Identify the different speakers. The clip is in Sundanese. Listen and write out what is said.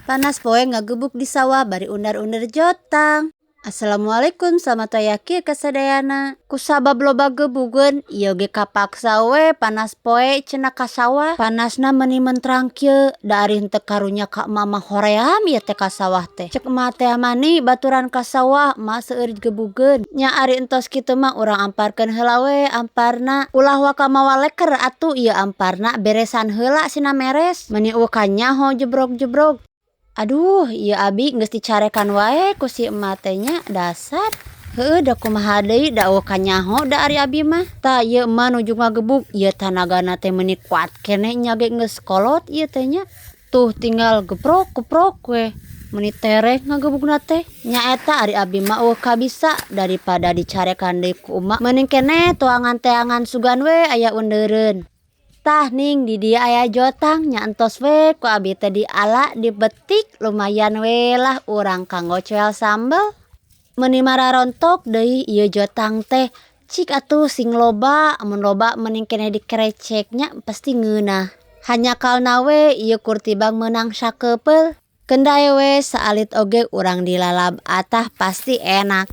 Speaker 1: Panas poe ngagebuk di sawah bari undar-undar jotang. Assalamualaikum selamat tayaki kasadayana. Kusabab loba gebugeun ieu ge kapaksa we panas poe cenah ka sawah. Panasna meuni mentrang kieu da ari henteu karunya ka mama hoream ieu teh ka sawah teh. Cek emah teh mani baturan ka sawah mah seueur gebugeun. Nya ari entos kitu mah urang amparkeun heula we amparna. Ulah waka mawa leker atuh ieu amparna beresan heula sina meres. Meuni ka nyaho jebrog-jebrog. Aduh, iya abi geus dicarekan wae ku si emak teh nya dasar. Heueuh da kumaha deui da ka nyaho da ari abi mah. Tah ieu emak nuju ngagebuk, ieu tanagana teh meuni kuat keneh nya ge geus kolot ieu teh nya. Tuh tinggal geprok we. Meuni terek ngagebukna teh. Nya eta ari abi mah kabisa daripada dicarekan deui ku emak. Mending keneh tuangan teangan sugan we aya undeureun. Tah ning di dia aya jotang nya entos we ku abi teh diala dibetik lumayan we lah urang kanggo coel sambel. Meuni mararontok deui ieu jotang teh cik atuh sing loba mun loba mending keneh dikereceknya pasti ngeunah. Hanyakalna we ieu kur tibang meunang sakepeul. Kendai we saalit oge urang dilalab atah pasti enak.